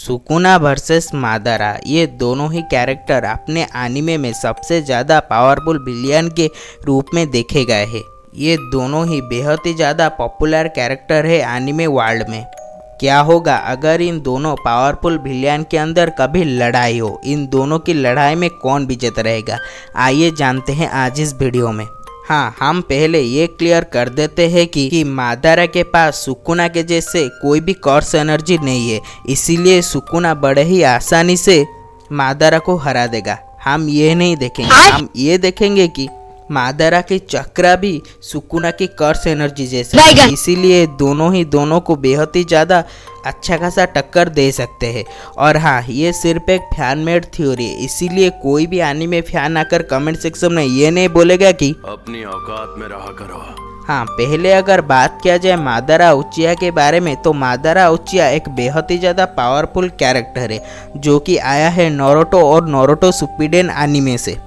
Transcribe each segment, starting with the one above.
Sukuna versus मादारा, ये दोनों ही character अपने एनिमे में सबसे ज़्यादा पावरफुल विलियन के रूप में देखे गए हैं। ये दोनों ही बेहद ही ज़्यादा पॉपुलर कैरेक्टर है एनिमे वर्ल्ड में। क्या होगा अगर इन दोनों पावरफुल विलियन के अंदर कभी लड़ाई हो? इन दोनों की लड़ाई में कौन विजेता रहेगा? आइए जानते हैं आज इस वीडियो में। हाँ, हम पहले ये क्लियर कर देते हैं कि मादारा के पास सुकुना के जैसे कोई भी कर्स एनर्जी नहीं है, इसीलिए सुकुना बड़े ही आसानी से मादारा को हरा देगा। हम ये नहीं देखेंगे, हम ये देखेंगे कि मादारा की चक्रा भी सुकुना की कर्स एनर्जी जैसे, इसीलिए दोनों को बेहद ही ज़्यादा अच्छा खासा टक्कर दे सकते हैं। और हाँ, ये सिर्फ एक फैन मेड थ्योरी है, इसीलिए कोई भी एनीमे फैन आकर कमेंट सेक्शन में ये नहीं बोलेगा कि अपनी औकात में रहा करो। हाँ, पहले अगर बात किया जाए मादारा उचिया के बारे में, तो मादारा उचिया एक बेहद ही ज़्यादा पावरफुल कैरेक्टर है जो कि आया है नारुतो और नारुतो शिपुडेन एनीमे से।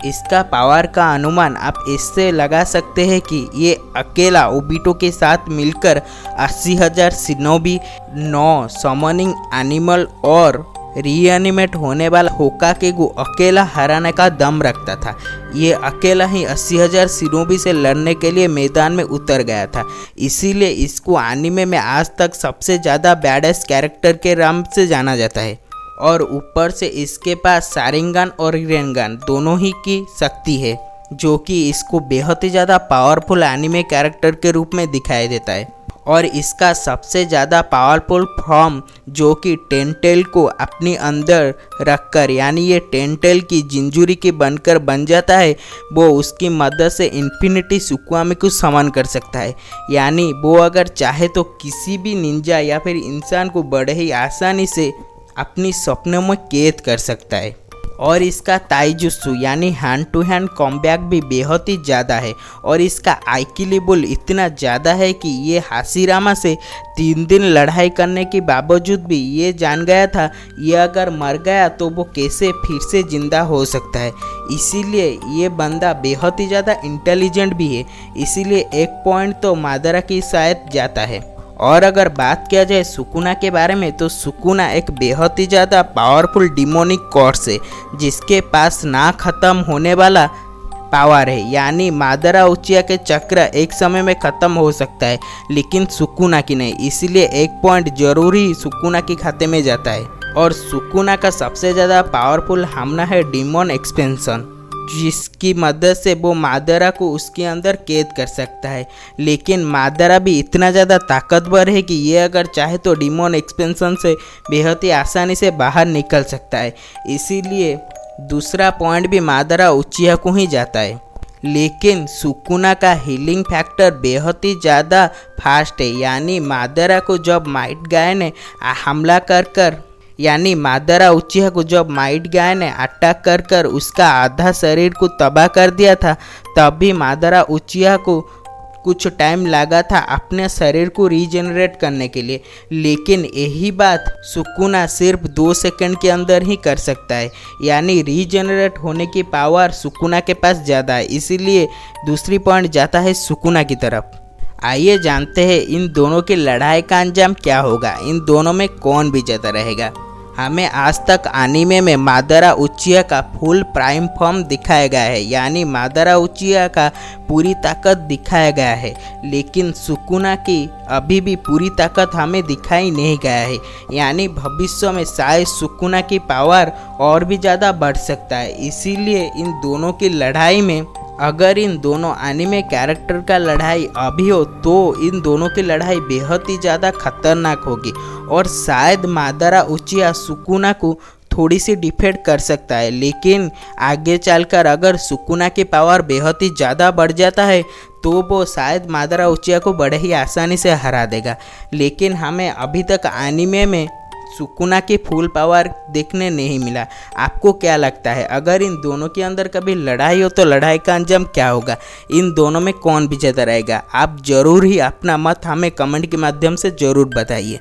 इसका पावर का अनुमान आप इससे लगा सकते हैं कि ये अकेला ओबिटो के साथ मिलकर 80,000 शिनोबी, 9 समनिंग एनिमल और रीएनिमेट होने वाला होकागेगु अकेला हराने का दम रखता था। ये अकेला ही 80,000 शिनोबी से लड़ने के लिए मैदान में उतर गया था, इसीलिए इसको एनीमे में आज तक सबसे ज़्यादा बैडेस्ट कैरेक्टर के नाम से जाना जाता है। और ऊपर से इसके पास शारिंगन और रिरेनगन दोनों ही की शक्ति है, जो कि इसको बेहद ही ज़्यादा पावरफुल एनिमे कैरेक्टर के रूप में दिखाई देता है। और इसका सबसे ज़्यादा पावरफुल फॉर्म जो कि टेंटेल को अपने अंदर रखकर, यानी ये टेंटेल की जिंजुरी की बनकर बन जाता है, वो उसकी मदद से इन्फिनिटी सुकुआमी को समन कर सकता है। यानी वो अगर चाहे तो किसी भी निंजा या फिर इंसान को बड़े ही आसानी से अपनी सपनों में कैद कर सकता है। और इसका ताइजुत्सु यानी हैंड टू हैंड कॉम्बैट भी बेहद ही ज़्यादा है। और इसका आईक्यू लेवल इतना ज़्यादा है कि ये हाशिरामा से 3 दिन लड़ाई करने के बावजूद भी ये जान गया था ये अगर मर गया तो वो कैसे फिर से ज़िंदा हो सकता है। इसीलिए ये बंदा बेहद ही ज़्यादा इंटेलिजेंट भी है, इसीलिए एक पॉइंट तो मादारा की शायद जाता है। और अगर बात किया जाए सुकुना के बारे में, तो सुकुना एक बेहद ही ज़्यादा पावरफुल डिमोनिक कोर्स है जिसके पास ना ख़त्म होने वाला पावर है। यानी मादारा उचिया के चक्र एक समय में ख़त्म हो सकता है, लेकिन सुकुना की नहीं, इसीलिए एक पॉइंट जरूर ही सुकुना के खाते में जाता है। और सुकुना का सबसे ज़्यादा पावरफुल हमला है डिमोन एक्सपेंशन, जिसकी मदद से वो मादारा को उसके अंदर कैद कर सकता है। लेकिन मादारा भी इतना ज़्यादा ताकतवर है कि ये अगर चाहे तो डिमोन एक्सपेंशन से बेहद ही आसानी से बाहर निकल सकता है, इसीलिए दूसरा पॉइंट भी मादारा उचिया को ही जाता है। लेकिन सुकुना का हीलिंग फैक्टर बेहद ही ज़्यादा फास्ट है, यानी मादारा को जब माइट गाय ने हमला कर यानी मादारा उचिया को जब माइट गाय ने अटैक कर उसका आधा शरीर को तबाह कर दिया था, तब भी मादारा उचिया को कुछ टाइम लगा था अपने शरीर को रीजनरेट करने के लिए। लेकिन यही बात सुकुना सिर्फ 2 सेकंड के अंदर ही कर सकता है, यानी रीजनरेट होने की पावर सुकुना के पास ज़्यादा है, इसीलिए दूसरी पॉइंट जाता है सुकुना की तरफ। आइए जानते हैं इन दोनों की लड़ाई का अंजाम क्या होगा, इन दोनों में कौन विजेता रहेगा। हमें आज तक एनीमे में मादारा उचिया का फुल प्राइम फॉर्म दिखाया गया है, यानी मादारा उचिया का पूरी ताकत दिखाया गया है, लेकिन सुकुना की अभी भी पूरी ताकत हमें दिखाई नहीं गया है। यानी भविष्य में शायद सुकुना की पावर और भी ज़्यादा बढ़ सकता है। इसीलिए इन दोनों की लड़ाई में, अगर इन दोनों एनिमे कैरेक्टर का लड़ाई अभी हो तो इन दोनों की लड़ाई बेहद ही ज़्यादा खतरनाक होगी और शायद मादारा उचिया सुकुना को थोड़ी सी डिफेंड कर सकता है। लेकिन आगे चलकर अगर सुकुना की पावर बेहद ही ज़्यादा बढ़ जाता है तो वो शायद मादारा उचिया को बड़े ही आसानी से हरा देगा। लेकिन हमें अभी तक एनिमे में सुकुना की फुल पावर देखने नहीं मिला। आपको क्या लगता है, अगर इन दोनों के अंदर कभी लड़ाई हो तो लड़ाई का अंजाम क्या होगा, इन दोनों में कौन विजेता रहेगा? आप ज़रूर ही अपना मत हमें कमेंट के माध्यम से ज़रूर बताइए।